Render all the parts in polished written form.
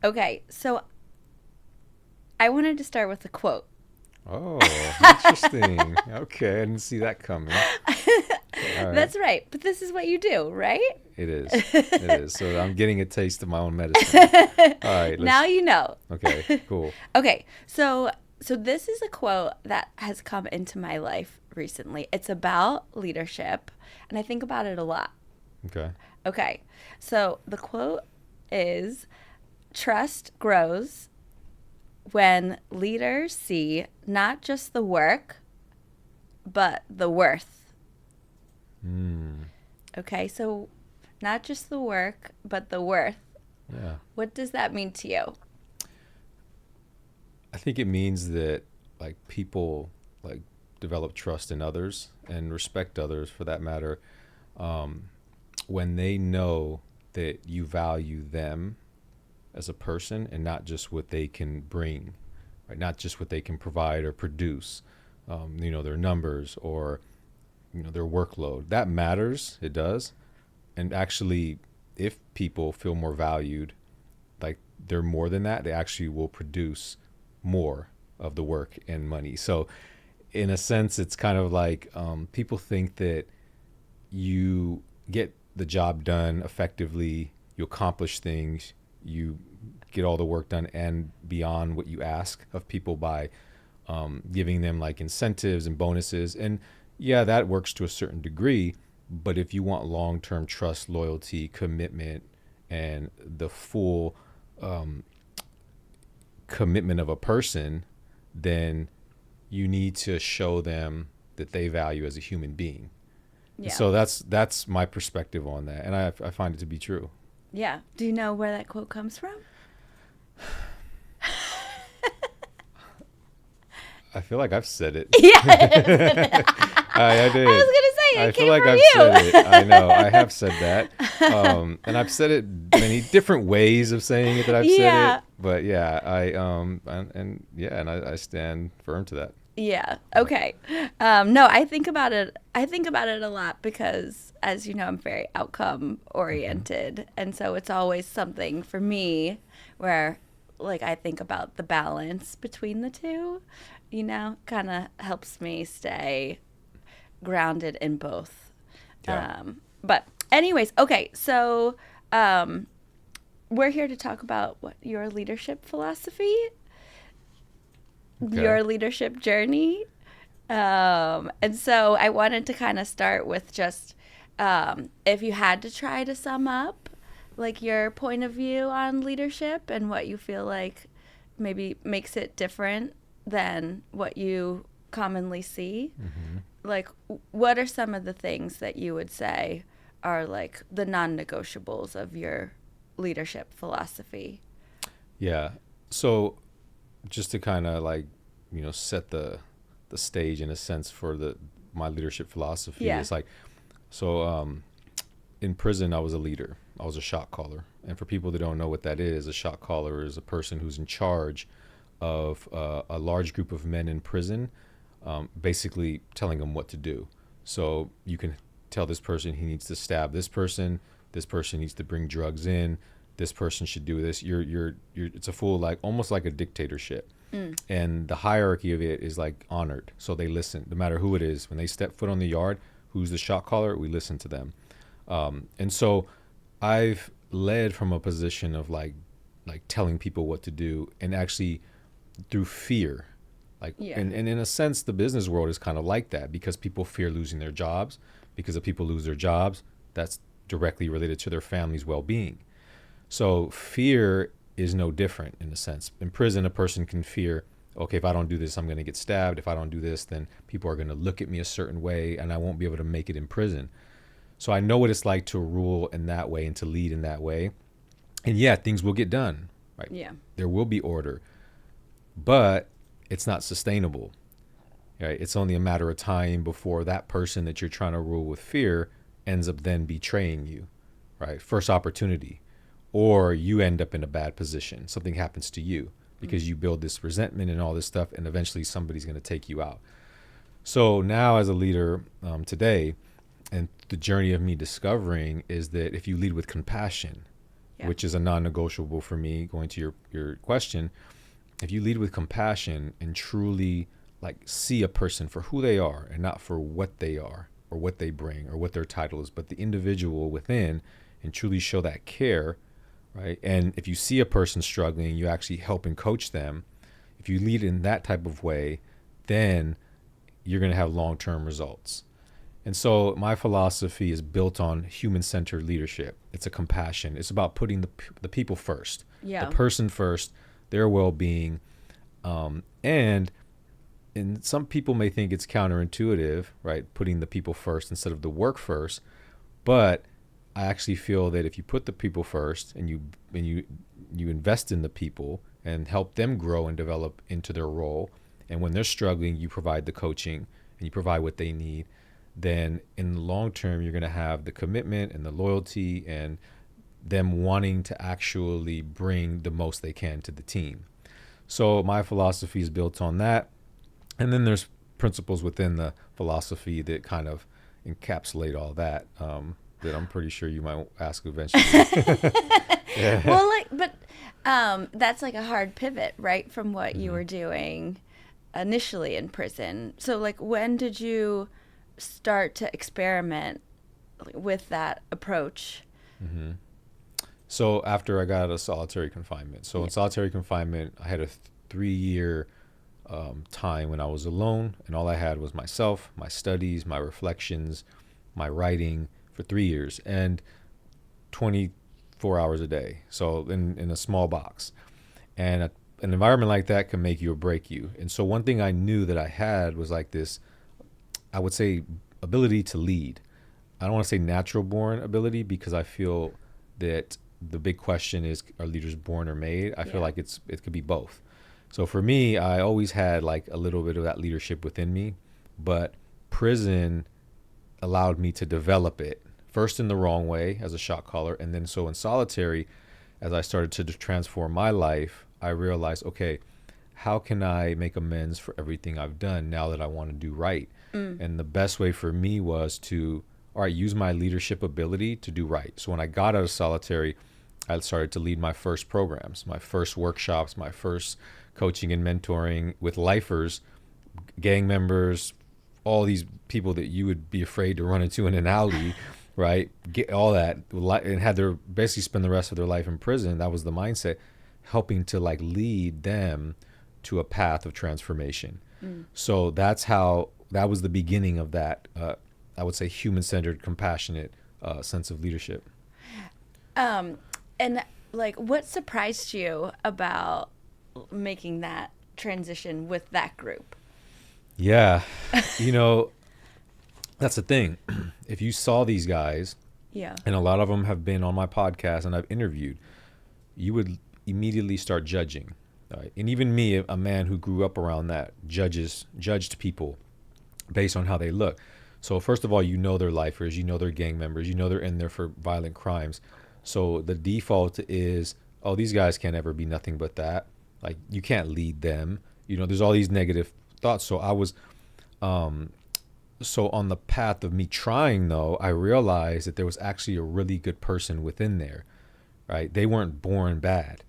Okay, so I wanted to start with a quote. Oh, interesting. Okay, I didn't see that coming. All right. That's right, but this is what you do, right? It is. It is. So I'm getting a taste of my own medicine. All right, Now let's. you know. Okay, cool. Okay, so this is a quote that has come into my life recently. It's about leadership, and I think about it a lot. Okay. Okay, so the quote is trust grows when leaders see not just the work, but the worth. Hmm. Okay, so not just the work, but the worth. Yeah. What does that mean to you? I think it means that like people like develop trust in others and respect others for that matter when they know that you value them as a person and not just what they can bring, right? Not just what they can provide or produce, their numbers or their workload. That matters. It does. And actually, if people feel more valued, like they're more than that, they actually will produce more of the work and money. So, in a sense, it's kind of like people think that you get the job done effectively, you accomplish things, you get all the work done and beyond what you ask of people by giving them like incentives and bonuses. And yeah, that works to a certain degree. But if you want long term trust, loyalty, commitment, and the full commitment of a person, then you need to show them that they value as a human being. And Yeah. so that's my perspective on that, and I find it to be true. Yeah. Do you know where that quote comes from? I feel like I've said it. Yeah. I was gonna, I I did. was gonna say I it feel came like I've said it. I know I have said that, from and I've said it many different ways of saying it that you. I've said it. Yeah. But yeah, and yeah, and I stand firm to that. Yeah. Okay. No, I think about it. I think about it a lot because, as you know, I'm very outcome Hmm. oriented, and so it's always something for me where, like, I think about the balance between the two. Kind of helps me stay grounded in both. Yeah. But, anyways, okay. So, um, we're here to talk about what your leadership philosophy, Okay. your leadership journey. And so I wanted to kind of start with just if you had to try to sum up like your point of view on leadership and what you feel like maybe makes it different than what you commonly see, Hmm. like what are some of the things that you would say are like the non-negotiables of your leadership philosophy? Yeah. So just to kind of like set the stage in a sense for the my leadership philosophy Yeah. is like so in prison I was a leader. I was a shot caller, and for people that don't know what that is, a shot caller is a person who's in charge of a large group of men in prison, basically telling them what to do. So you can tell this person he needs to stab this person needs to bring drugs in, this person should do this. You're it's a full like almost like a dictatorship, Mm. and the hierarchy of it is like honored. So they listen, no matter who it is. When they step foot on the yard, who's the shot caller, we listen to them. And so I've led from a position of like telling people what to do, and actually through fear. Like Yeah. and in a sense, the business world is kind of like that because people fear losing their jobs. Because if people lose their jobs, that's directly related to their family's well-being. So fear is no different in a sense. In prison, a person can fear, okay, if I don't do this, I'm going to get stabbed. If I don't do this, then people are going to look at me a certain way and I won't be able to make it in prison. So I know what it's like to rule in that way and to lead in that way. And yeah, things will get done, right? Yeah. There will be order, but it's not sustainable, right? It's only a matter of time before that person that you're trying to rule with fear ends up then betraying you, right? First opportunity. Or you end up in a bad position. Something happens to you Mm. because you build this resentment and all this stuff, and eventually somebody's going to take you out. So now, as a leader today, and the journey of me discovering is that if you lead with compassion, Yeah. which is a non-negotiable for me, going to your question. If you lead with compassion and truly like see a person for who they are and not for what they are or what they bring or what their title is, but the individual within, and truly show that care, right? And if you see a person struggling, you actually help and coach them. If you lead in that type of way, then you're going to have long-term results. And so my philosophy is built on human-centered leadership. It's a compassion. It's about putting the people first, the Yeah. person first, their well-being. And some people may think it's counterintuitive, right? Putting the people first instead of the work first. But I actually feel that if you put the people first and you invest in the people and help them grow and develop into their role, and when they're struggling, you provide the coaching and you provide what they need, then in the long term, you're going to have the commitment and the loyalty and them wanting to actually bring the most they can to the team. So my philosophy is built on that. And then there's principles within the philosophy that kind of encapsulate all that, that I'm pretty sure you might ask eventually. Yeah. Well, like, but that's like a hard pivot, right, from what you were doing initially in prison. So, like, when did you start to experiment with that approach? So after I got out of solitary confinement. So in solitary confinement, I had a 3-year time when I was alone, and all I had was myself, my studies, my reflections, my writing for 3 years, and 24 hours a day. So in a small box. And an environment like that can make you or break you. And so one thing I knew that I had was like this, I would say, ability to lead. I don't want to say natural born ability, because I feel that the big question is, are leaders born or made? I feel like it could be both. So for me, I always had like a little bit of that leadership within me, but prison allowed me to develop it, first in the wrong way as a shot caller, and then so in solitary, as I started to transform my life, I realized, okay, how can I make amends for everything I've done now that I want to do right? And the best way for me was to, all right, use my leadership ability to do right. So when I got out of solitary, I started to lead my first programs, my first workshops, my first coaching and mentoring with lifers, gang members, all these people that you would be afraid to run into in an alley, right? Get all that, and had their basically spend the rest of their life in prison. That was the mindset, helping to like lead them to a path of transformation. So that was the beginning of that, I would say, human-centered, compassionate sense of leadership. And like, what surprised you about making that transition with that group? Yeah. You know, that's the thing. If you saw these guys, Yeah. and a lot of them have been on my podcast and I've interviewed, you would immediately start judging. Right? And even me, a man who grew up around that, judged people based on how they look. So first of all, you know they're lifers, you know they're gang members, you know they're in there for violent crimes. So the default is, oh, these guys can't ever be nothing but that. Like, you can't lead them. You know, there's all these negative thoughts. So I was, so on the path of me trying, though, I realized that there was actually a really good person within there, right? They weren't born bad.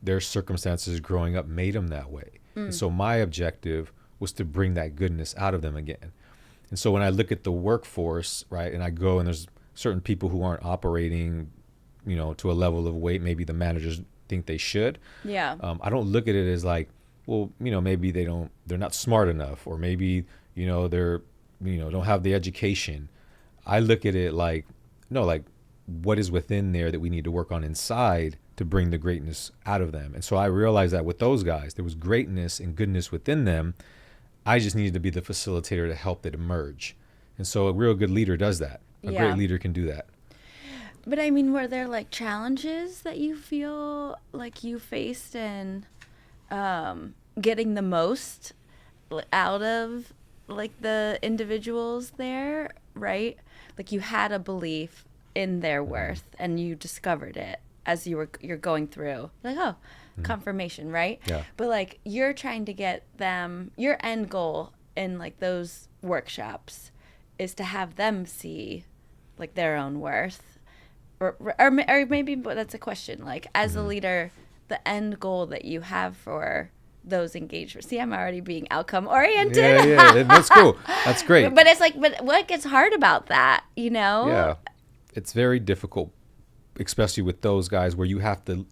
Their circumstances growing up made them that way. And so my objective was to bring that goodness out of them again. And so when I look at the workforce, right, and I go and there's certain people who aren't operating, you know, to a level of weight maybe the managers think they should. Yeah. I don't look at it as like, well, you know, maybe they're not smart enough, or maybe, you know, they're, you know, don't have the education. I look at it like, no, like, what is within there that we need to work on inside to bring the greatness out of them. And so I realized that with those guys, there was greatness and goodness within them. I just needed to be the facilitator to help it emerge. And so a real good leader does that. A great leader can do that. But I mean, were there like challenges that you feel like you faced in getting the most out of like the individuals there, right? Like, you had a belief in their worth and you discovered it as you're going through, like, oh, confirmation, right? Yeah. But like, you're trying to get them, your end goal in like those workshops is to have them see like their own worth. or maybe that's a question. Like, as a Mhm. leader, the end goal that you have for those engagements. See, I'm already being outcome oriented. Yeah, yeah, that's cool. That's great. But it's like, but what gets hard about that, Yeah, it's very difficult, especially with those guys where you have to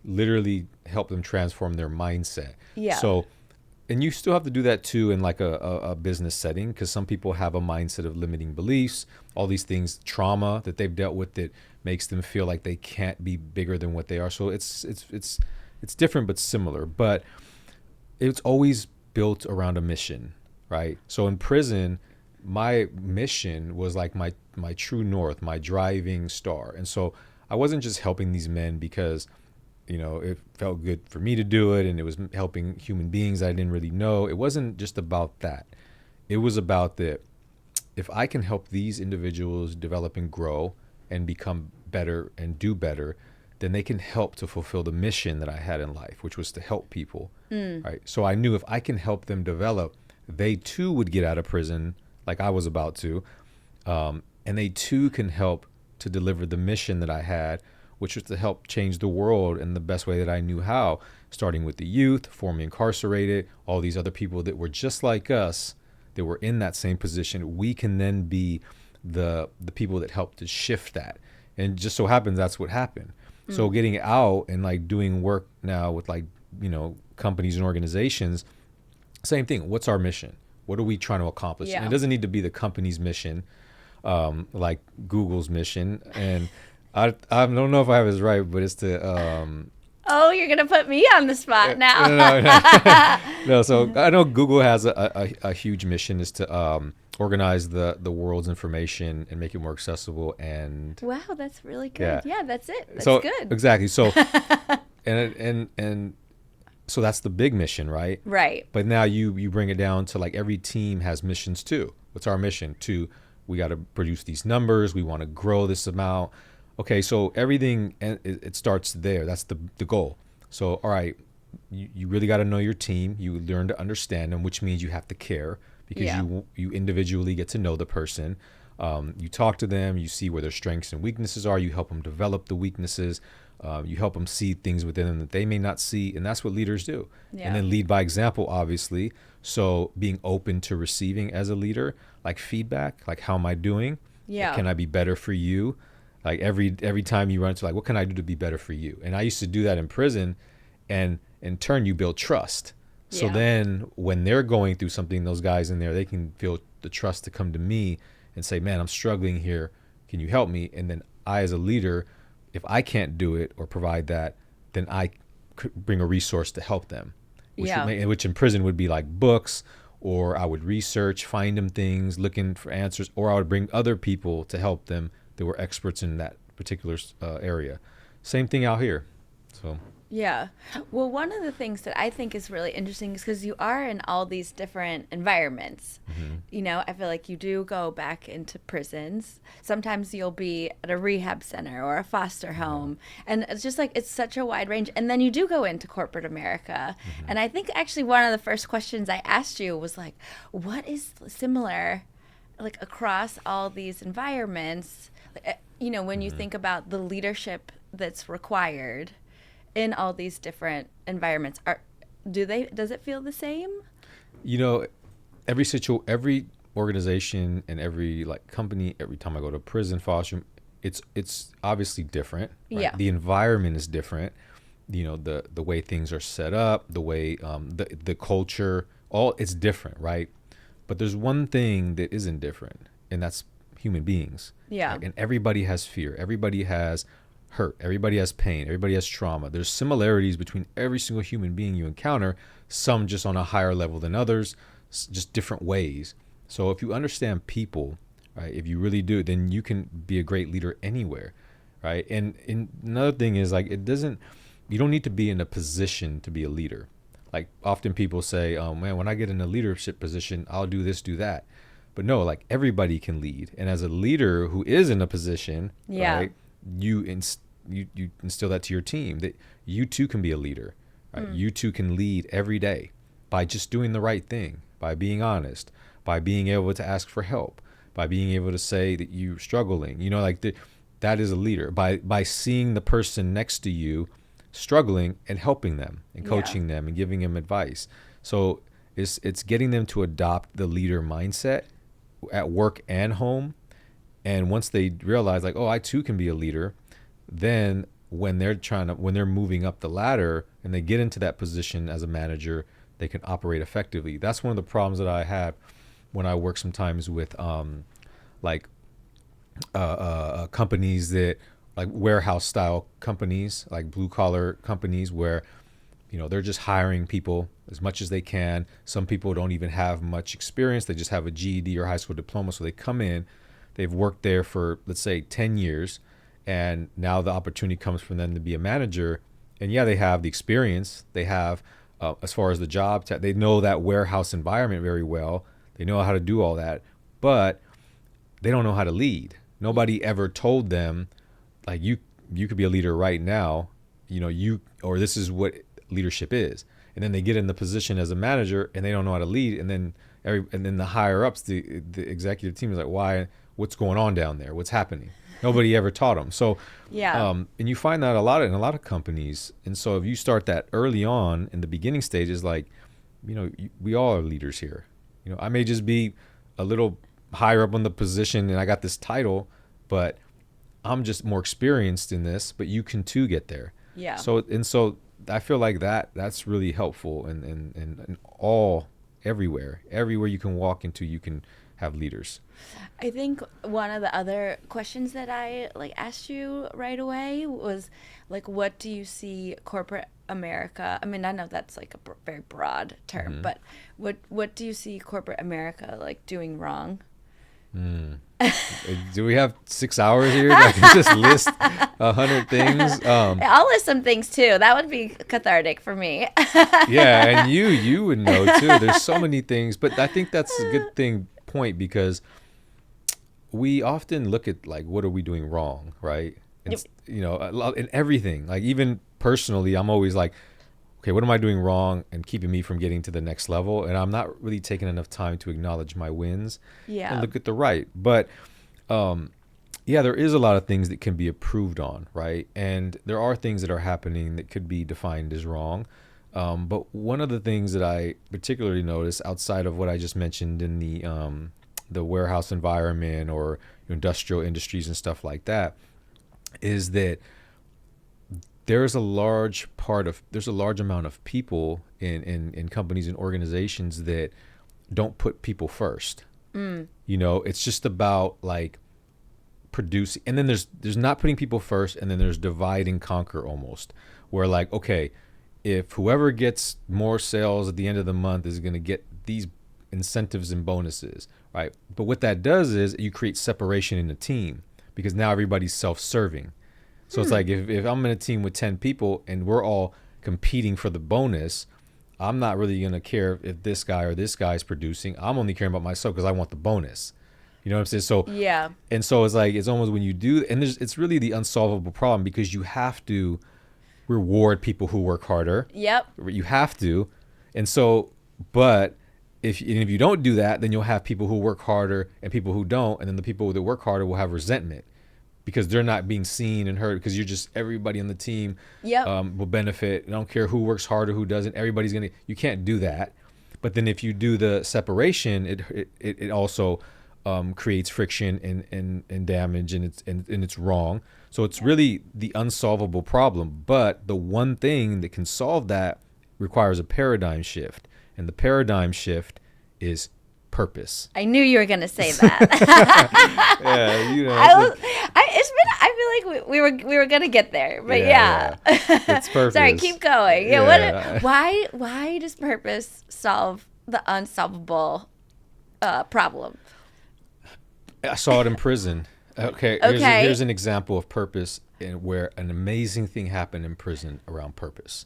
literally help them transform their mindset. Yeah. So, and you still have to do that too in like a business setting, because some people have a mindset of limiting beliefs, all these things, trauma that they've dealt with that makes them feel like they can't be bigger than what they are. So it's different but similar. But it's always built around a mission, right? So in prison, my mission was like my true north, my driving star. And so I wasn't just helping these men because, it felt good for me to do it and it was helping human beings I didn't really know. It wasn't just about that. It was about that if I can help these individuals develop and grow and become better and do better, then they can help to fulfill the mission that I had in life, which was to help people. Right. So I knew if I can help them develop, they too would get out of prison like I was about to. And they too can help to deliver the mission that I had, which was to help change the world in the best way that I knew how, starting with the youth, formerly incarcerated, all these other people that were just like us, that were in that same position. We can then be the people that help to shift that. And just so happens that's what happened. So getting out and like doing work now with like, companies and organizations, same thing. What's our mission? What are we trying to accomplish? And Yeah. it doesn't need to be the company's mission, like Google's mission. And I don't know if I have this right, but it's to Oh, you're gonna put me on the spot now. no. So I know Google has a huge mission is to organize the world's information and make it more accessible. And Wow, that's really good. Yeah. Yeah, that's it. That's so good. exactly. So and so that's the big mission, right? Right. But now you bring it down to like every team has missions too. What's our mission? We got to produce these numbers. We want to grow this amount. Okay, so everything, and it starts there. That's the goal. So, all right, you really got to know your team. You learn to understand them, which means you have to care because Yeah. you individually get to know the person. You talk to them. You see where their strengths and weaknesses are. You help them develop the weaknesses. You help them see things within them that they may not see, and that's what leaders do. Yeah. And then lead by example, obviously. So being open to receiving as a leader, like feedback, like how am I doing? Yeah. Can I be better for you? Like every time you run into like, what can I do to be better for you? And I used to do that in prison, and in turn you build trust. So Yeah. then when they're going through something, those guys in there, they can feel the trust to come to me and say, man, I'm struggling here. Can you help me? And then I, as a leader, if I can't do it or provide that, then I could bring a resource to help them, Yeah. which in prison would be like books, or I would research, find them things, looking for answers, or I would bring other people to help them that were experts in that particular area. Same thing out here. So Yeah. Well, one of the things that I think is really interesting is because you are in all these different environments. I feel like you do go back into prisons. Sometimes you'll be at a rehab center or a foster home. And it's just like, it's such a wide range. And then you do go into corporate America. And I think actually one of the first questions I asked you was like, what is similar, like across all these environments? When you think about the leadership that's required in all these different environments, does it feel the same? every organization and every like company, every time I go to prison, foster home, it's obviously different, right? Yeah. The environment is different. The way things are set up, the way the culture, all it's different, right? But there's one thing that isn't different, and that's human beings. Yeah. Right? And everybody has fear. Everybody has hurt. Everybody has pain. Everybody has trauma. There's similarities between every single human being you encounter, some just on a higher level than others, just different ways. So if you understand people, right, if you really do, then you can be a great leader anywhere, right? And another thing is like you don't need to be in a position to be a leader. Like often people say, oh man, when I get in a leadership position, I'll do this, do that. But no, like everybody can lead. And as a leader who is in a position, Yeah. right, you instill that to your team that you too can be a leader, right? You too can lead every day by just doing the right thing, by being honest, by being able to ask for help, by being able to say that you're struggling. that is a leader by seeing the person next to you struggling and helping them and coaching them and giving them advice. So it's getting them to adopt the leader mindset at work and home. And once they realize like, oh, I too can be a leader, then when they're moving up the ladder and they get into that position as a manager, they can operate effectively. That's one of the problems that I have when I work sometimes with companies that like warehouse style companies, like blue collar companies where, they're just hiring people as much as they can. Some people don't even have much experience. They just have a GED or high school diploma. So they come in, they've worked there for, let's say, 10 years. And now the opportunity comes for them to be a manager. And yeah, they have the experience. They have, as far as the job, they know that warehouse environment very well. They know how to do all that, but they don't know how to lead. Nobody ever told them, like, you could be a leader right now, or this is what leadership is. And then they get in the position as a manager and they don't know how to lead. And then the higher ups, the executive team is like, what's going on down there? What's happening? Nobody ever taught them. So, and you find that in a lot of companies. And so if you start that early on in the beginning stages, like, we all are leaders here. I may just be a little higher up on the position and I got this title, but I'm just more experienced in this, but you can too get there. Yeah. So I feel like that's really helpful and everywhere you can walk into, you can have leaders. I think one of the other questions that I asked you right away was what do you see corporate America? I mean, I know that's a very broad term, but what do you see corporate America doing wrong? Do we have 6 hours here? I can just list 100 things. I'll list some things too. That would be cathartic for me. Yeah, and you would know too. There's so many things, but I think that's a good point because we often look at what are we doing wrong, right? And, in everything, even personally, I'm always like, okay, what am I doing wrong and keeping me from getting to the next level? And I'm not really taking enough time to acknowledge my wins and look at the right. But there is a lot of things that can be improved on, right? And there are things that are happening that could be defined as wrong. But one of the things that I particularly notice outside of what I just mentioned in the warehouse environment or industrial industries and stuff like that is that there's a large amount of people in companies and organizations that don't put people first. It's just about producing, and then there's not putting people first, and then there's divide and conquer almost, where okay, if whoever gets more sales at the end of the month is going to get these incentives and bonuses, right? But what that does is you create separation in the team because now everybody's self-serving. So it's if I'm in a team with 10 people and we're all competing for the bonus, I'm not really going to care if this guy or this guy is producing. I'm only caring about myself because I want the bonus. You know what I'm saying? So yeah. And so it's almost when you do, and it's really the unsolvable problem because you have to reward people who work harder. Yep. You have to. And so, but if you don't do that, then you'll have people who work harder and people who don't. And then the people that work harder will have resentment because they're not being seen and heard because everybody on the team will benefit. I don't care who works harder, who doesn't. Everybody's you can't do that. But then if you do the separation, it also creates friction and damage and it's wrong. So it's really the unsolvable problem. But the one thing that can solve that requires a paradigm shift. And the paradigm shift is purpose. I knew you were going to say that. Yeah, I feel like we were going to get there, but yeah. It's purpose. Sorry, keep going. Yeah. Why does purpose solve the unsolvable problem? I saw it in prison. Okay. Here's an example of purpose where an amazing thing happened in prison around purpose.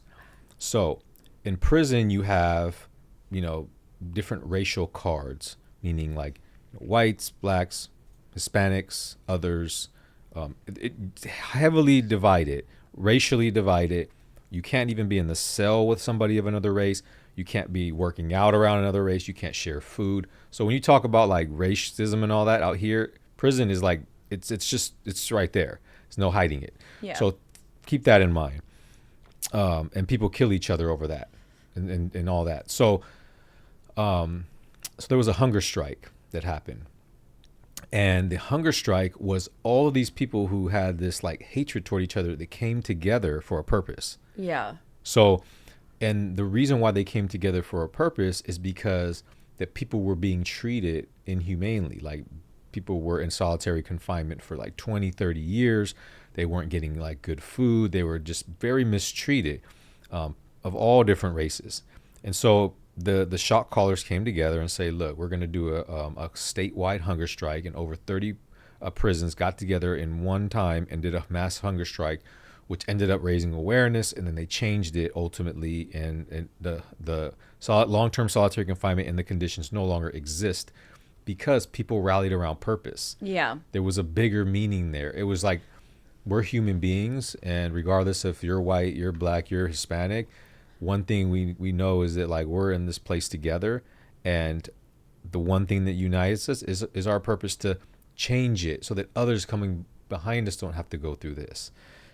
So in prison, you have, different racial cards, meaning whites, blacks, Hispanics, others. It's heavily divided, racially divided. You can't even be in the cell with somebody of another race. You can't be working out around another race. You can't share food. So when you talk about racism and all that out here, prison is it's right there. There's no hiding it. Yeah. So keep that in mind. And people kill each other over that, and all that. So there was a hunger strike that happened. And the hunger strike was all of these people who had this like hatred toward each other that came together for a purpose. Yeah. So, and the reason why they came together for a purpose is because that people were being treated inhumanely. Like people were in solitary confinement for like 20, 30 years. They weren't getting like good food. They were just very mistreated, of all different races. And so the shot callers came together and say, look, we're going to do a statewide hunger strike, and over 30 prisons got together in one time and did a mass hunger strike, which ended up raising awareness. And then they changed it ultimately, and the long-term solitary confinement and the conditions no longer exist because people rallied around purpose. Yeah. There was a bigger meaning there. It was like, we're human beings, and regardless if you're white, you're black, you're Hispanic, one thing we know is that like we're in this place together, and the one thing that unites us is our purpose to change it so that others coming behind us don't have to go through this.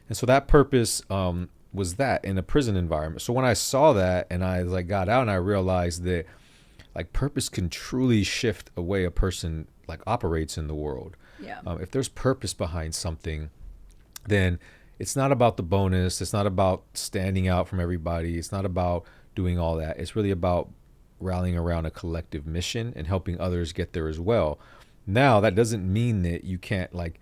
And so that purpose was that in a prison environment. So when I saw that and I like got out and I realized that like purpose can truly shift the way a person like operates in the world. Yeah. If there's purpose behind something, then it's not about the bonus. It's not about standing out from everybody. It's not about doing all that. It's really about rallying around a collective mission and helping others get there as well. Now, that doesn't mean that you can't like,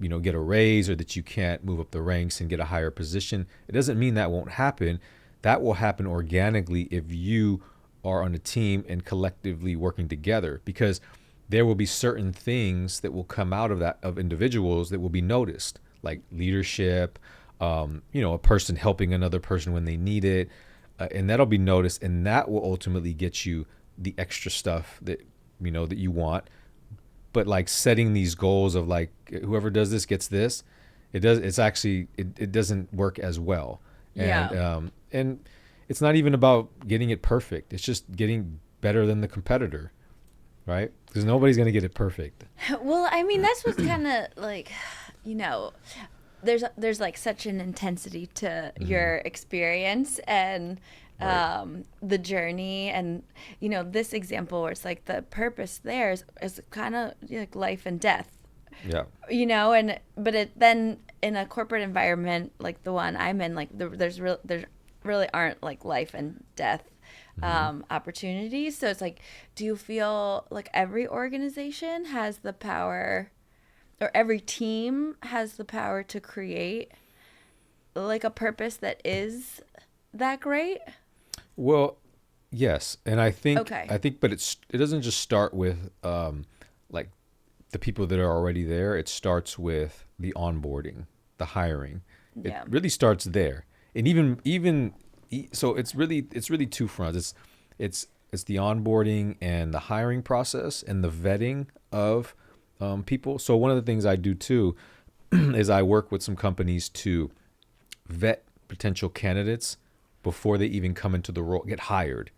get a raise, or that you can't move up the ranks and get a higher position. It doesn't mean that won't happen. That will happen organically if you are on a team and collectively working together, because there will be certain things that will come out of that, of individuals that will be noticed, like leadership, a person helping another person when they need it. And that'll be noticed, and that will ultimately get you the extra stuff that, that you want. But like setting these goals of like, whoever does this gets this, it doesn't work as well. And it's not even about getting it perfect. It's just getting better than the competitor, right? Because nobody's going to get it perfect. Well, I mean, that's what's kind of like, there's like such an intensity to your experience and the journey, and this example where it's like the purpose there is kind of like life and death. Yeah. But then in a corporate environment like the one I'm in, like there really aren't like life and death opportunities. So it's like, do you feel like every organization has the power, or every team has the power to create like a purpose that is that great? Well, yes. And I think, Okay. but it doesn't just start with like the people that are already there. It starts with the onboarding, the hiring. Yeah. It really starts there. And so it's really two fronts. It's the onboarding and the hiring process and the vetting of people. So one of the things I do too is I work with some companies to vet potential candidates before they even come into the role, get hired.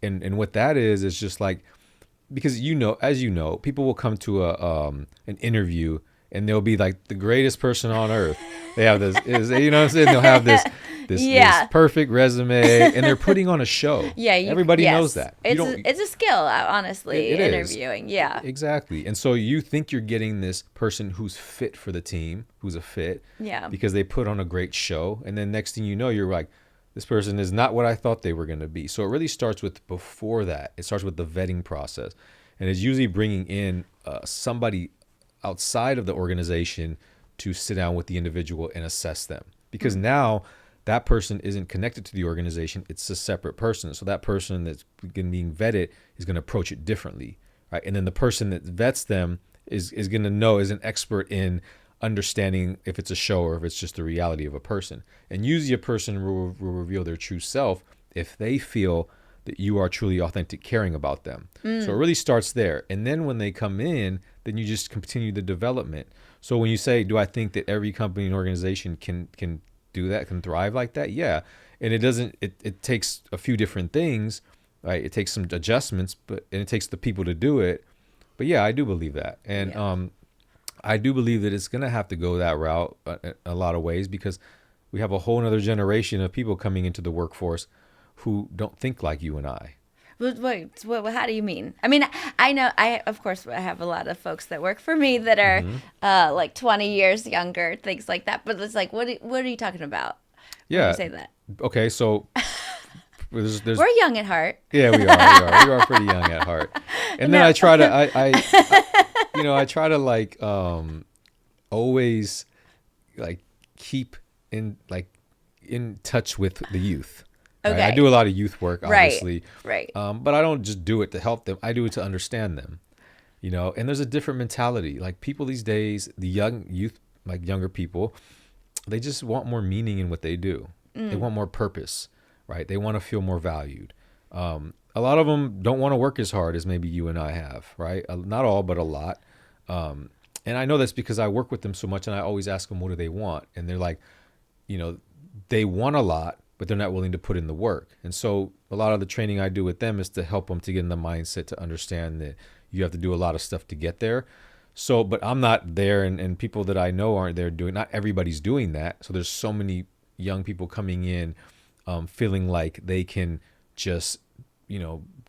And what that is just like, because as you know, people will come to an interview and they'll be like the greatest person on earth. They have this, what I'm saying? They'll have this perfect resume, and they're putting on a show. Yeah, everybody knows that. It's a skill, honestly, interviewing. Yeah, exactly. And so you think you're getting this person who's fit for the team, who's a fit. Yeah. Because they put on a great show, and then next thing you know, you're like, this person is not what I thought they were going to be. So it really starts with before that. It starts with the vetting process, and it's usually bringing in somebody outside of the organization to sit down with the individual and assess them, because now that person isn't connected to the organization. It's a separate person. So that person that's being vetted is going to approach it differently, right? And then the person that vets them is going to know, is an expert in understanding if it's a show or if it's just the reality of a person. And usually a person will reveal their true self if they feel that you are truly authentic, caring about them. So it really starts there. And then when they come in, then you just continue the development. So when you say, do I think that every company and organization can do that, can thrive like that? Yeah. And it takes a few different things, right? It takes some adjustments, and it takes the people to do it. But yeah, I do believe that. And I do believe that it's going to have to go that route a lot of ways, because we have a whole other generation of people coming into the workforce who don't think like you and I. Wait, how do you mean? I mean, I know, of course, I have a lot of folks that work for me that are Mm-hmm. like 20 years younger, things like that. But it's like, what are you talking about when you Yeah. say that? Okay. So there's We're young at heart. yeah, we are pretty young at heart. And then No. I try to, I try to like, always like keep in touch with the youth. Right? I Okay. do a lot of youth work, Right. obviously, Right. but I don't just do it to help them. I do it to understand them, And there's a different mentality. Like people these days, the young youth, like younger people, they just want more meaning in what they do. They want more purpose, right? They want to feel more valued. A lot of them don't want to work as hard as maybe you and I have, right? Not all, but a lot. And I know that's because I work with them so much, and I always ask them, what do they want? And they're like, you know, they want a lot, but they're not willing to put in the work. And so a lot of the training I do with them is to help them to get in the mindset to understand that you have to do a lot of stuff to get there. So, but I'm not there, and people that I know aren't there doing, not everybody's doing that. So there's so many young people coming in, feeling like they can just,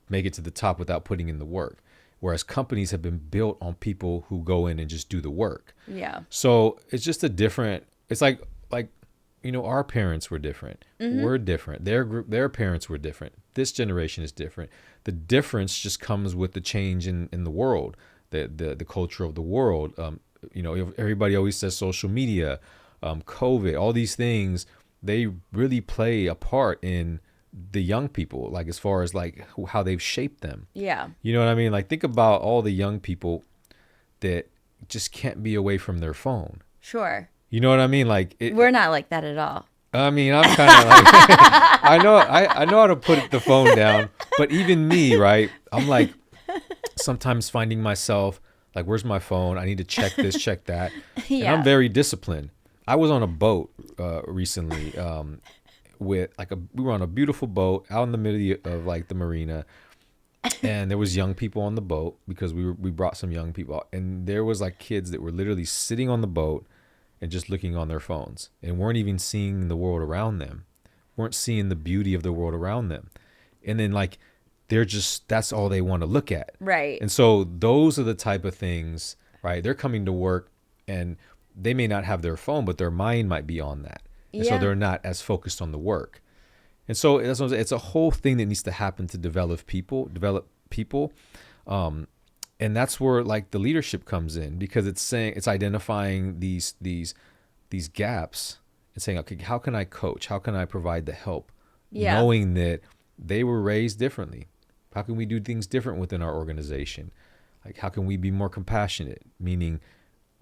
make it to the top without putting in the work. Whereas companies have been built on people who go in and just do the work. Yeah. So it's just it's like, our parents were different. We're different. Their parents were different. This generation is different. The difference just comes with the change in the world, the culture of the world. Everybody always says social media, COVID, all these things, they really play a part in the young people, like as far as like how they've shaped them. Yeah. You know what I mean? Like think about all the young people that just can't be away from their phone. Sure. You know what I mean? Like We're not like that at all. I mean, I'm kind of like I know how to put the phone down, but even me, right? I'm like sometimes finding myself like, where's my phone? I need to check this, check that. And Yeah. I'm very disciplined. I was on a boat recently we were on a beautiful boat out in the middle of like the marina, and there was young people on the boat because we brought some young people out, and there was like kids that were literally sitting on the boat and just looking on their phones and weren't even seeing the world around them, weren't seeing the beauty of the world around them. And then like that's all they want to look at. Right. And so those are the type of things, right? They're coming to work and they may not have their phone, but their mind might be on that. And so Yeah. they're not as focused on the work. And so that's what I'm saying. It's a whole thing that needs to happen to develop people. And that's where like the leadership comes in, because it's identifying these gaps and saying, okay, how can I coach? How can I provide the help? Yeah. Knowing that they were raised differently. How can we do things different within our organization? Like, how can we be more compassionate? Meaning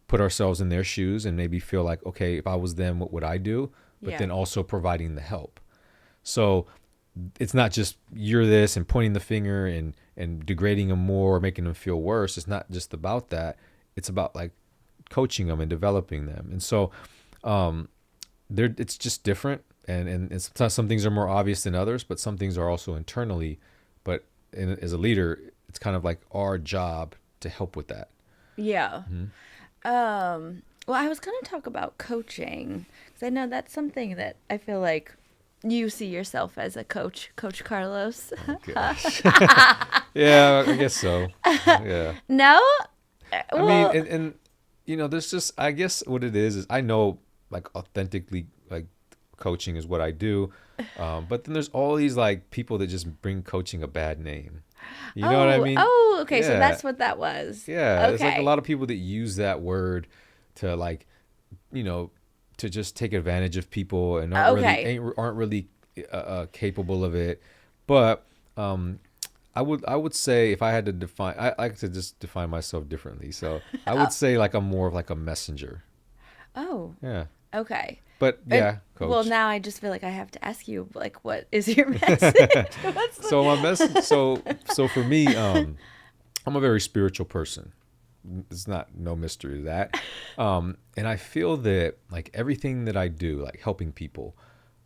put ourselves in their shoes and maybe feel like, okay, if I was them, what would I do? But Yeah. then also providing the help. So it's not just you're this and pointing the finger and degrading them more or making them feel worse. It's not just about that. It's about like coaching them and developing them. And so it's just different. And sometimes some things are more obvious than others, but some things are also internally. But as a leader, it's kind of like our job to help with that. Yeah. Well, I was going to talk about coaching, because I know that's something that I feel like you see yourself as a coach, Coach Carlos. Oh, gosh. Yeah, I guess so. Yeah. No? I mean, and there's just, I guess what it is I know like authentically like coaching is what I do. But then there's all these like people that just bring coaching a bad name. You know what I mean? Oh, okay. So Yeah. that's what that was. Yeah. Okay. There's like a lot of people that use that word to like, to just take advantage of people and aren't really capable of it. But I would say if I had to define, I like to just define myself differently. So I would say like I'm more of like a messenger. Oh, Yeah. okay. But yeah, coach. Well, now I just feel like I have to ask you, like, what is your message? So my message. So for me, I'm a very spiritual person. It's no mystery to that. And I feel that like everything that I do, like helping people,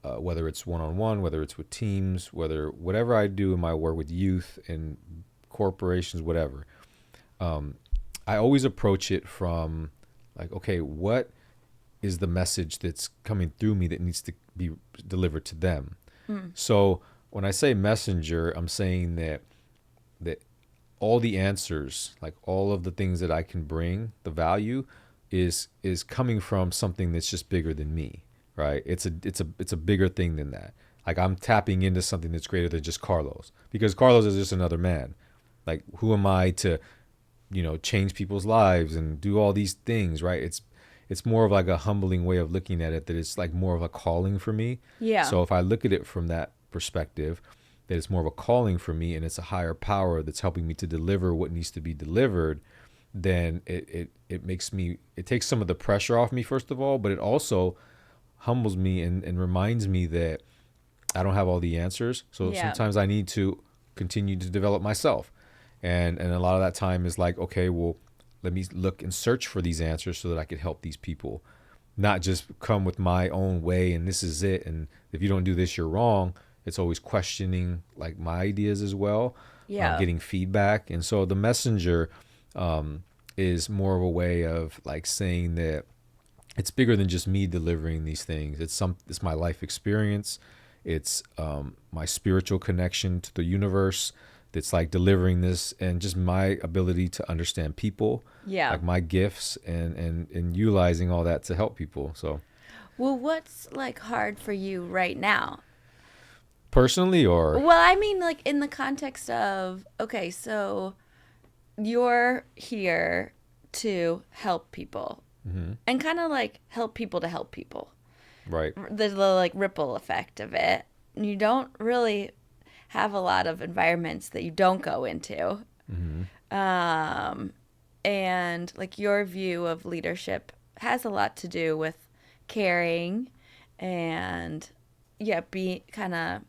whether it's one-on-one, whether it's with teams, whatever I do in my work with youth and corporations, whatever, I always approach it from Like, okay, what is the message that's coming through me that needs to be delivered to them? Mm. So when I say messenger, I'm saying that all the answers, like all of the things that I can bring, the value is coming from something that's just bigger than me, right? It's a bigger thing than that. Like I'm tapping into something that's greater than just Carlos, because Carlos is just another man. Like who am I to, change people's lives and do all these things, right? It's more of like a humbling way of looking at it, that it's like more of a calling for me. Yeah. So if I look at it from that perspective, that it's more of a calling for me and it's a higher power that's helping me to deliver what needs to be delivered, then it makes me, it takes some of the pressure off me, first of all, but it also humbles me and reminds me that I don't have all the answers. So Yeah. sometimes I need to continue to develop myself. And a lot of that time is like, okay, well, let me look and search for these answers so that I can help these people, not just come with my own way and this is it. And if you don't do this, you're wrong. It's always questioning like my ideas as well, Yeah. getting feedback. And so the messenger is more of a way of like saying that it's bigger than just me delivering these things. It's my life experience. It's my spiritual connection to the universe that's like delivering this, and just my ability to understand people, Yeah. like my gifts and utilizing all that to help people. So Well, what's like hard for you right now? personally, or Well, I mean, like in the context of, okay, so you're here to help people mhm, and kind of like help people to help people. right, The like ripple effect of it. You don't really have a lot of environments that you don't go into. hmm Um, and like your view of leadership has a lot to do with caring and, yeah, be kind of,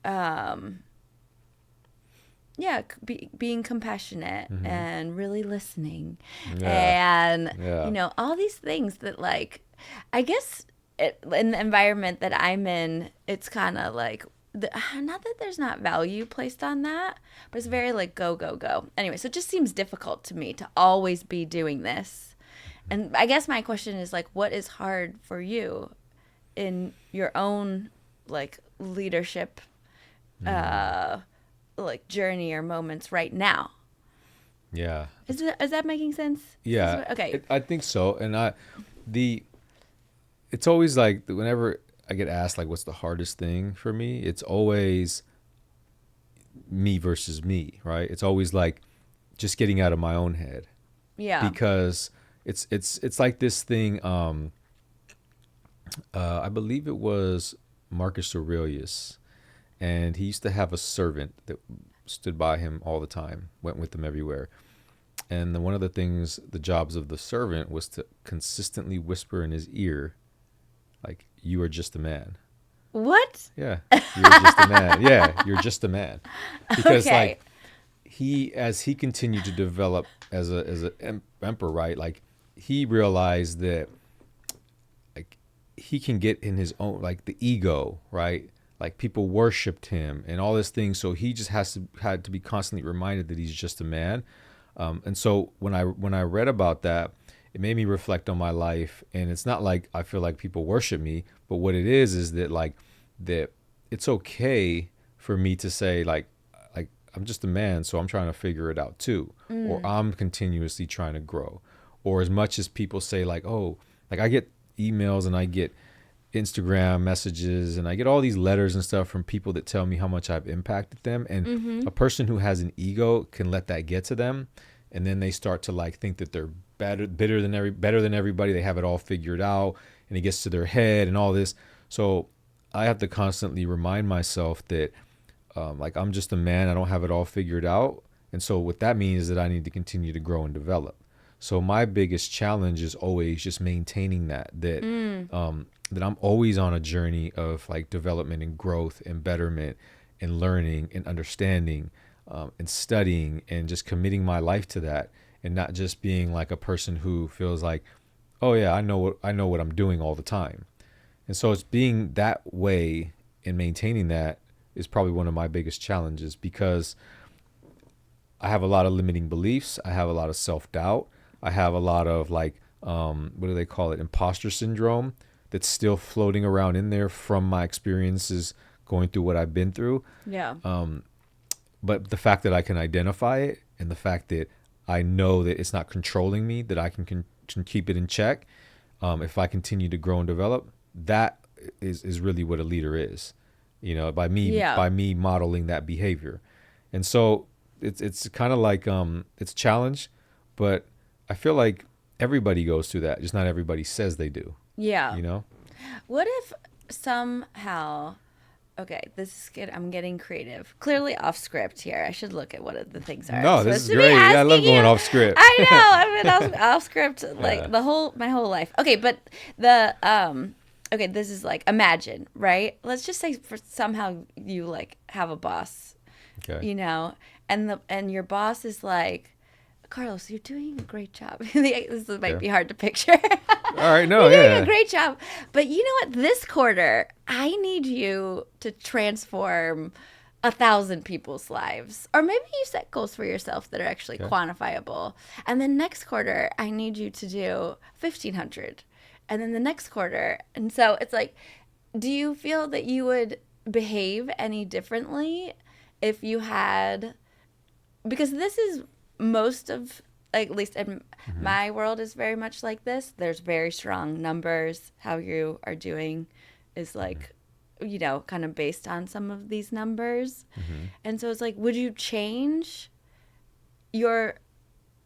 um, yeah, being compassionate hmm and really listening, yeah, and yeah, all these things that, like, I guess in the environment that I'm in, it's kind of like not that there's not value placed on that, but it's very like go go go. Anyway, so it just seems difficult to me to always be doing this. And I guess my question is like, what is hard for you in your own like leadership mm, uh like journey or moments right now? yeah, Is that making sense? yeah. Okay. I think so. And the it's always like whenever I get asked like what's the hardest thing for me, it's always me versus me, right? It's always like just getting out of my own head, Yeah. because it's like this thing. I believe it was Marcus Aurelius, and he used to have a servant that stood by him all the time, went with him everywhere. And one of the things, the jobs of the servant was to consistently whisper in his ear, like, "You are just a man." What? Yeah, you're just a man. Yeah, you're just a man, because Okay. like as he continued to develop as a emperor, right? Like he realized that like he can get in his own, like the ego, right? Like people worshipped him and all this thing, so he just had to be constantly reminded that he's just a man. And so when I read about that, it made me reflect on my life. And it's not like I feel like people worship me, but what it is that like that it's okay for me to say like I'm just a man, so I'm trying to figure it out too, or Mm. I'm continuously trying to grow. Or as much as people say like, oh, like I get emails and I get Instagram messages and I get all these letters and stuff from people that tell me how much I've impacted them. And Mm-hmm. a person who has an ego can let that get to them, and then they start to like think that they're better than everybody. They have it all figured out, and it gets to their head and all this. So I have to constantly remind myself that like I'm just a man. I don't have it all figured out, and so what that means is that I need to continue to grow and develop. So my biggest challenge is always just maintaining Mm. that I'm always on a journey of like development and growth and betterment and learning and understanding, and studying and just committing my life to that, and not just being like a person who feels like, oh yeah, I know what I'm doing all the time. And so it's being that way and maintaining that is probably one of my biggest challenges, because I have a lot of limiting beliefs. I have a lot of self doubt. I have a lot of like what do they call it, imposter syndrome, that's still floating around in there from my experiences going through what I've been through. Yeah. But the fact that I can identify it, and the fact that I know that it's not controlling me, that I can keep it in check, if I continue to grow and develop, that is really what a leader is. By me modeling that behavior. And so it's kind of like it's a challenge, but I feel like everybody goes through that. Just not everybody says they do. Yeah. What if somehow, okay, this is good. I'm getting creative. Clearly off script here. I should look at what the things are. No, this is great. I love going off script. I know. I've been off script like my whole life. Okay, but okay, this is like, imagine, right? Let's just say for somehow you like have a boss, Okay. and your boss is like, Carlos, you're doing a great job. This might be hard to picture. All right, no, You're doing a great job. But you know what? This quarter, I need you to transform 1,000 people's lives. Or maybe you set goals for yourself that are actually quantifiable. And then next quarter, I need you to do 1,500. And then the next quarter. And so it's like, do you feel that you would behave any differently if you had, because this is most of, at least in my world, is very much like this. There's very strong numbers. How you are doing is like, kind of based on some of these numbers. And so it's like, would you change your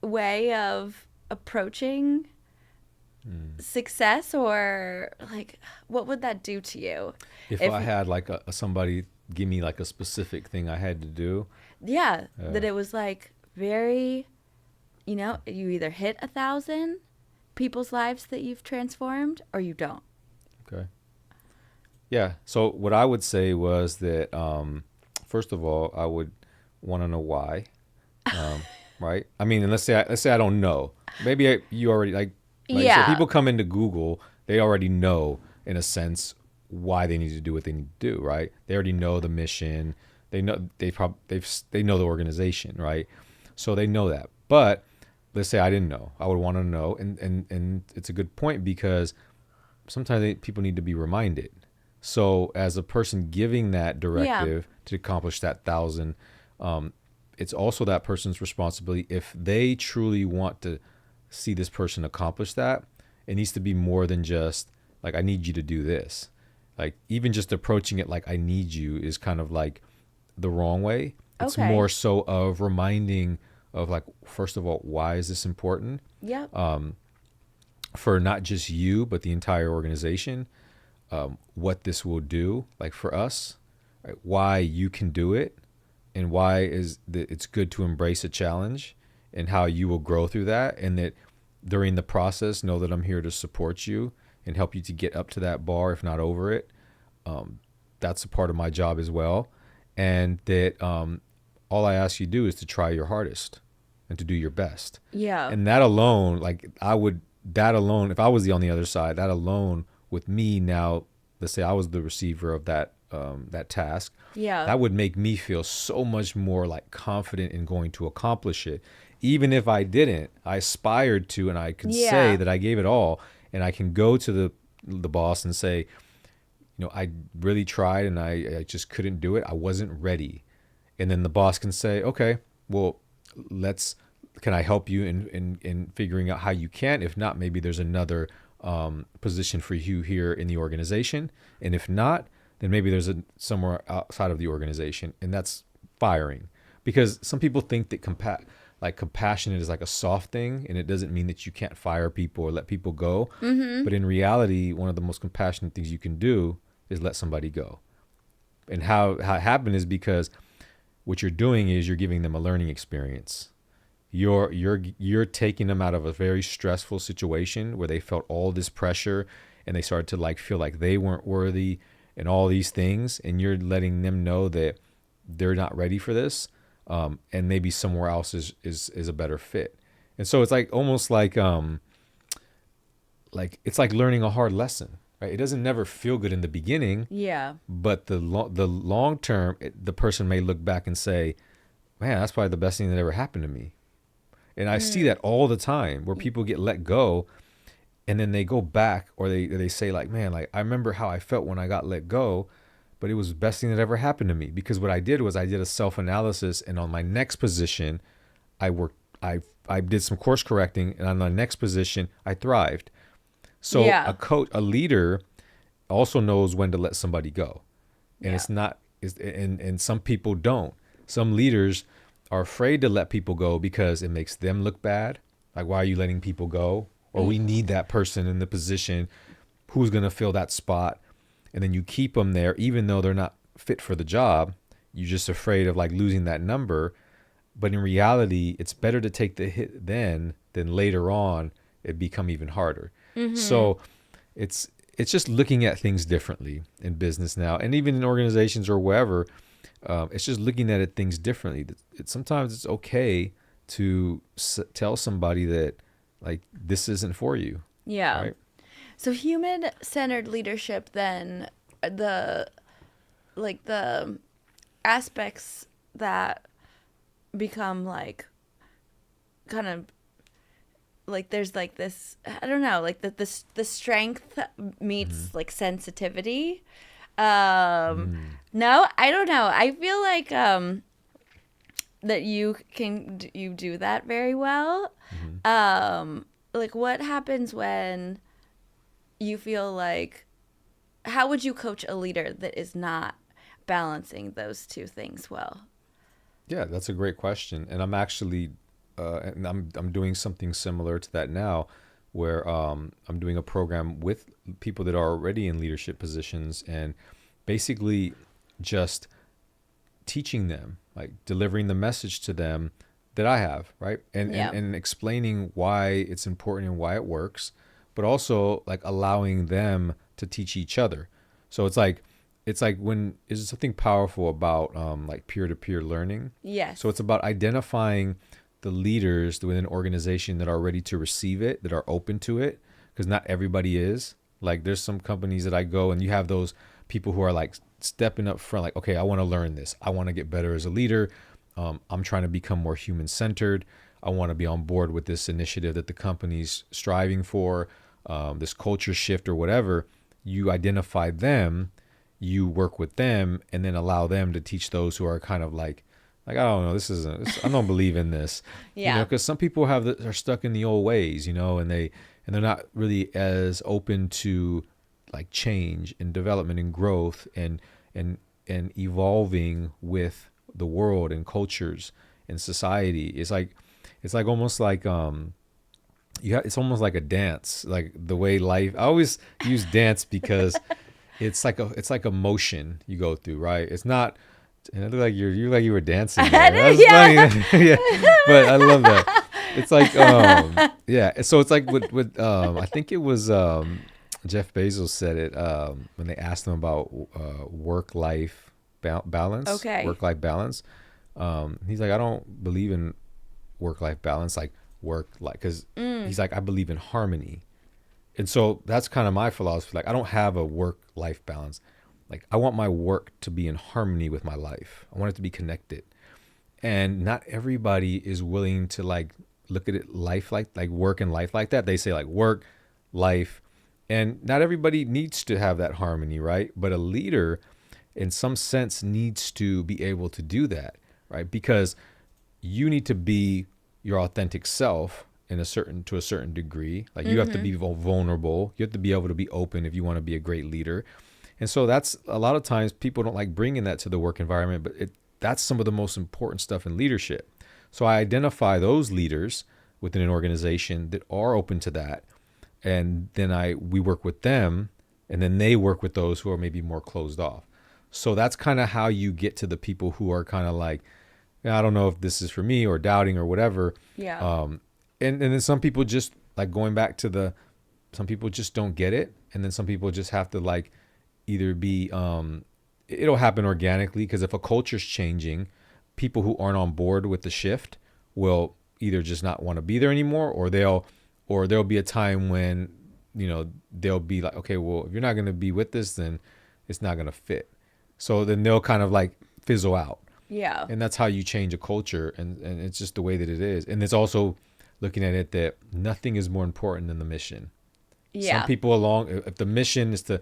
way of approaching success, or like, what would that do to you? If I had like somebody give me like a specific thing I had to do. Yeah, that it was like very, you either hit 1,000 people's lives that you've transformed, or you don't. Okay. Yeah. So what I would say was that, first of all, I would want to know why, right? I mean, and let's say I don't know. Maybe you already like so people come into Google, they already know in a sense why they need to do what they need to do, right? They already know the mission. They know they know the organization, right? So they know that. But let's say I didn't know. I would want to know, and it's a good point, because sometimes people need to be reminded. So as a person giving that directive to accomplish that 1,000, it's also that person's responsibility. If they truly want to see this person accomplish that, it needs to be more than just like, I need you to do this. Like, even just approaching it like I need you is kind of like the wrong way. It's more so of reminding of like, first of all, why is this important? For not just you, but the entire organization. What this will do, like for us, right? Why you can do it, and why is that it's good to embrace a challenge, and how you will grow through that, and that during the process, know that I'm here to support you and help you to get up to that bar, if not over it. That's a part of my job as well. And that all I ask you to do is to try your hardest and to do your best. Yeah. And that alone, like if I was on the other side, that alone with me now, let's say I was the receiver of that task, that would make me feel so much more like confident in going to accomplish it. Even if I didn't, I aspired to, and I could say that I gave it all, and I can go to the boss and say, I really tried and I just couldn't do it. I wasn't ready. And then the boss can say, okay, well, can I help you in figuring out how you can? If not, maybe there's another position for you here in the organization. And if not, then maybe there's somewhere outside of the organization. And that's firing. Because some people think that compassionate is like a soft thing, and it doesn't mean that you can't fire people or let people go. But in reality, one of the most compassionate things you can do is let somebody go. And how it happened is because what you're doing is you're giving them a learning experience. You're taking them out of a very stressful situation where they felt all this pressure, and they started to like feel like they weren't worthy and all these things, and you're letting them know that they're not ready for this. And maybe somewhere else is a better fit. And so it's like almost like it's like learning a hard lesson, right? It doesn't never feel good in the beginning. Yeah. But the long term, the person may look back and say, man, that's probably the best thing that ever happened to me. And I see that all the time where people get let go, and then they go back, or they say like, man, like I remember how I felt when I got let go, but it was the best thing that ever happened to me, because what I did was I did a self-analysis, and on my next position I worked, I did some course correcting, and on the next position I thrived. So a Yeah. coach, a leader, also knows when to let somebody go, and Yeah. it's not is and some people don't. Some leaders are afraid to let people go because it makes them look bad. Like, why are you letting people go? Or we need that person in the position who's going to fill that spot. And then you keep them there even though they're not fit for the job. You're just afraid of like losing that number. But in reality, it's better to take the hit then than later on it become even harder. Mm-hmm. So it's just looking at things differently in business now, and even in organizations or wherever. It's just looking at it things differently. Sometimes it's okay to tell somebody that like this isn't for you, Yeah. right? So human-centered leadership then, the like the aspects that become like kind of like there's like this, I don't know, like the strength Mm-hmm. meets like sensitivity. Mm. No, I don't know. I feel like that you do that very well. Mm-hmm. Like what happens when you feel like, how would you coach a leader that is not balancing those two things well? Yeah, that's a great question, and I'm actually, and I'm doing something similar to that now, where I'm doing a program with people that are already in leadership positions, and basically just teaching them, like delivering the message to them that I have, right? Yeah. And explaining why it's important and why it works, but also like allowing them to teach each other. So it's like when is something powerful about like peer-to-peer learning. So Yes. it's about identifying the leaders within an organization that are ready to receive it, that are open to it, because not everybody is. Like there's some companies that I go and you have those people who are like stepping up front, like, okay, I want to learn this. I want to get better as a leader. I'm trying to become more human centered. I want to be on board with this initiative that the company's striving for, this culture shift or whatever. You identify them, you work with them, and then allow them to teach those who are kind of like I don't know, I don't believe in this, Yeah. because some people are stuck in the old ways, and they're not really as open to like change and development and growth and and evolving with the world and cultures and society. It's like almost like yeah, it's almost like a dance, like the way life. I always use dance because it's like a motion you go through, right? It's not. And it looked like you were dancing there. That's funny. Yeah. Yeah, but I love that. It's like yeah. So it's like with I think it was Jeff Bezos said it when they asked him about work life Okay. balance. He's like, I don't believe in work life balance, like work like, because he's like, I believe in harmony. And so that's kind of my philosophy. Like, I don't have a work life balance. Like, I want my work to be in harmony with my life. I want it to be connected. And not everybody is willing to like look at it life like work and life like that. They say like work, life, and not everybody needs to have that harmony, right? But a leader in some sense needs to be able to do that, right? Because you need to be your authentic self to a certain degree. Like you have to be vulnerable. You have to be able to be open if you want to be a great leader. And so that's a lot of times people don't like bringing that to the work environment, but that's some of the most important stuff in leadership. So I identify those leaders within an organization that are open to that, and then we work with them, and then they work with those who are maybe more closed off. So that's kind of how you get to the people who are kind of like, "Yeah, I don't know if this is for me," or doubting or whatever. Yeah. And then some people just like going back to some people just don't get it, and then some people just have to like either be it'll happen organically, because if a culture's changing, people who aren't on board with the shift will either just not want to be there anymore, or there'll be a time when they'll be like, okay, well, if you're not going to be with this, then it's not going to fit. So then they'll kind of like fizzle out. Yeah. And that's how you change a culture, and it's just the way that it is. And it's also looking at it that nothing is more important than the mission. Some Yeah. people along, if the mission is to,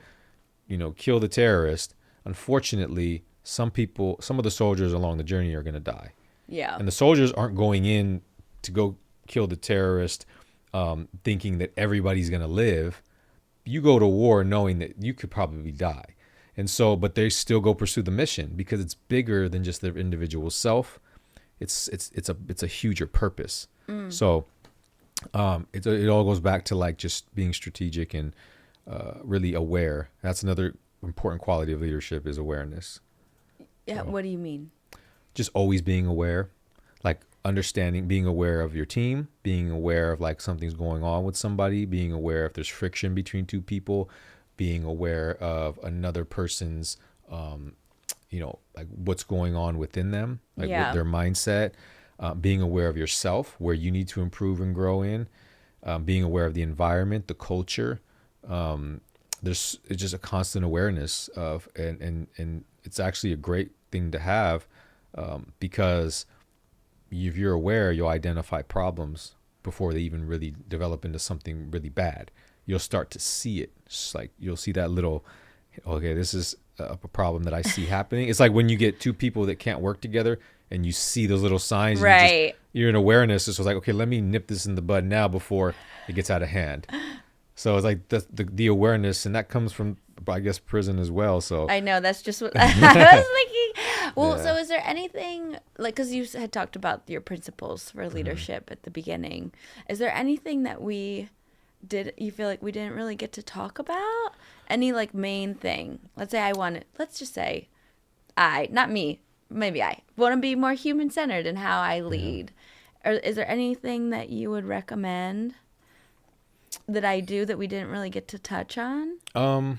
kill the terrorist, unfortunately, some of the soldiers along the journey are going to die. Yeah. And the soldiers aren't going in to go kill the terrorist thinking that everybody's going to live. You go to war knowing that you could probably die. And so, but they still go pursue the mission because it's bigger than just their individual self. It's a huger purpose. So it all goes back to like just being strategic and really aware. That's another important quality of leadership is awareness. Yeah. So What do you mean? just always being aware, like understanding, being aware of your team, being aware of like something's going on with somebody, being aware if there's friction between two people, being aware of another person's, like what's going on within them, like with Yeah. their mindset, being aware of yourself, where you need to improve and grow in, being aware of the environment, the culture. There's it's just a constant awareness of, and it's actually a great thing to have because if you're aware, you'll identify problems before they even really develop into something really bad. You'll start to see it. It's like you'll see that little, okay, this is a problem that I see happening. It's like when you get two people that can't work together and you see those little signs, and Right. you're in awareness. It's like, okay, let me nip this in the bud now before it gets out of hand. So it's like the awareness, and that comes from, I guess, prison as well. So I know. That's just what I was thinking. Well, Yeah. so is there anything, like, because you had talked about your principles for leadership at the beginning. Is there anything that you feel like we didn't really get to talk about? Any, like, main thing? Let's just say not me, maybe I want to be more human centered in how I lead. Or is there anything that you would recommend that I do that we didn't really get to touch on?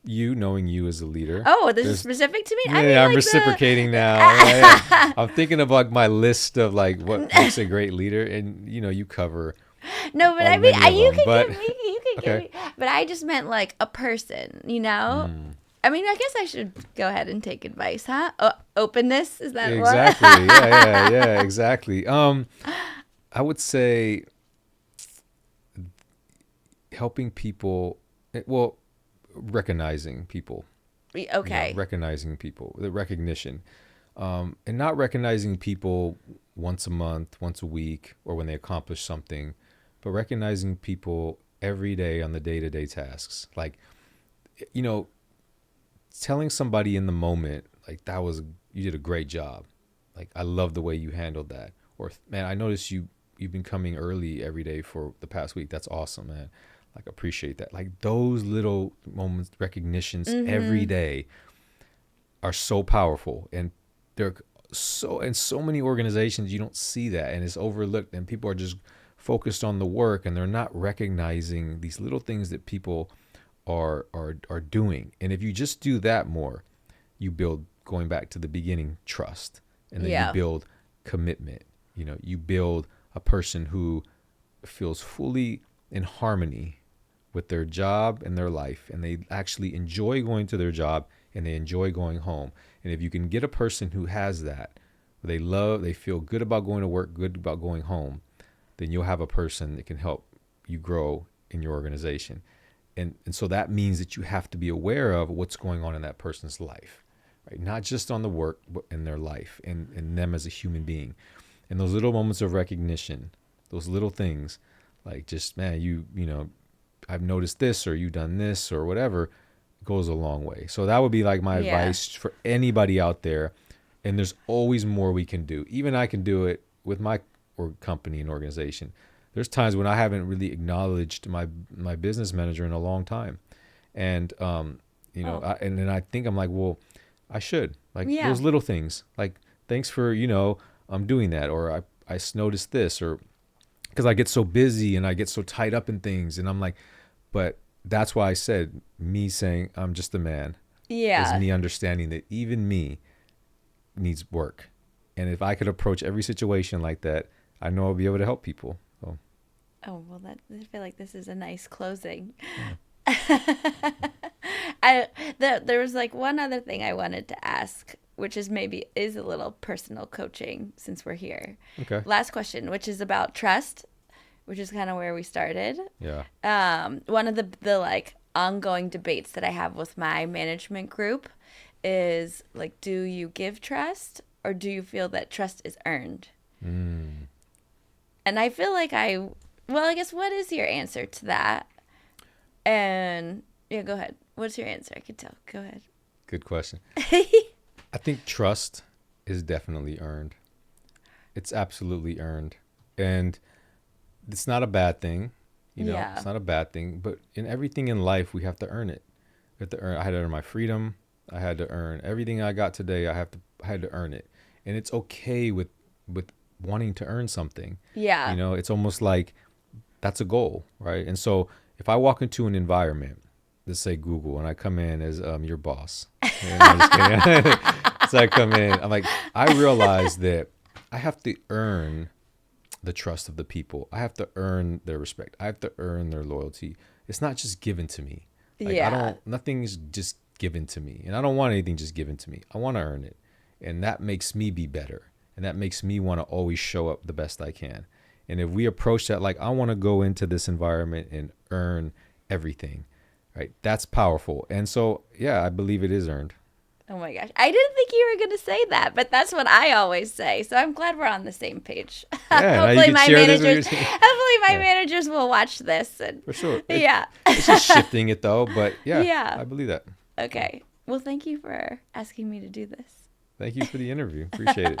You knowing you as a leader. Oh, this is specific to me? Yeah, I mean, I'm like reciprocating now. Yeah. I'm thinking of like my list of like what makes a great leader, and you cover No, but I mean, many of you them. can But give me, you can give okay. me, but I just meant like a person, you know? I mean, I guess I should go ahead and take advice, huh? Openness, is that Exactly. one? Yeah, exactly. I would say helping people. Well, recognizing people. Okay. Recognizing people, the recognition, and not recognizing people once a month, once a week, or when they accomplish something, but recognizing people every day on the day-to-day tasks. Like, telling somebody in the moment, like, you did a great job. Like, I love the way you handled that. Or, man, I noticed you've been coming early every day for the past week. That's awesome, man. Like, appreciate that. Like, those little moments, recognitions every day are so powerful, and they're in so many organizations you don't see that, and it's overlooked, and people are just focused on the work, and they're not recognizing these little things that people are doing. And if you just do that more, you build, going back to the beginning, trust, and then you build commitment. You build a person who feels fully in harmony with their job and their life, and they actually enjoy going to their job and they enjoy going home. And if you can get a person who has that, they feel good about going to work, good about going home, then you'll have a person that can help you grow in your organization. And so that means that you have to be aware of what's going on in that person's life, right? Not just on the work, but in their life and them as a human being. And those little moments of recognition, those little things, like just, man, I've noticed this, or you've done this, or whatever, goes a long way. So that would be like my advice for anybody out there. And there's always more we can do. Even I can do it with my company and organization. There's times when I haven't really acknowledged my business manager in a long time. And, and then I think I'm like, well, I should. Like those little things. Like, thanks for, I'm doing that. Or I noticed this. Or because I get so busy and I get so tied up in things. And I'm like, but that's why I said, me saying I'm just a man is me understanding that even me needs work. And if I could approach every situation like that, I know I'll be able to help people. So. Oh, well, I feel like this is a nice closing. Yeah. There was like one other thing I wanted to ask, which is a little personal coaching since we're here. Okay. Last question, which is about trust. which is kind of where we started. Yeah. One of the like ongoing debates that I have with my management group is like, do you give trust or do you feel that trust is earned? Mm. And I feel like I guess what is your answer to that? And yeah, go ahead. What's your answer? I could tell. Go ahead. Good question. I think trust is definitely earned. It's absolutely earned. And it's not a bad thing. Yeah. It's not a bad thing. But in everything in life, we have to earn it. We have to earn. I had to earn my freedom. I had to earn everything I got today. I had to earn it. And it's okay with wanting to earn something. Yeah. It's almost like that's a goal, right? And so if I walk into an environment, let's say Google, and I come in as your boss. And I'm just kidding. So I come in, I'm like, I realize that I have to earn the trust of the people. I have to earn their respect. I have to earn their loyalty. It's not just given to me. Like Yeah. nothing's just given to me. And I don't want anything just given to me. I want to earn it. And that makes me be better. And that makes me want to always show up the best I can. And if we approach that like I want to go into this environment and earn everything, right? That's powerful. And so, yeah, I believe it is earned. Oh my gosh. I didn't think you were going to say that, but that's what I always say. So I'm glad we're on the same page. Yeah, now you Hopefully can my share this with managers your team. hopefully my Yeah. managers will watch this and For sure. yeah. It's just shifting it though, but yeah, Yeah. I believe that. Okay. Well, thank you for asking me to do this. Thank you for the interview. Appreciate it.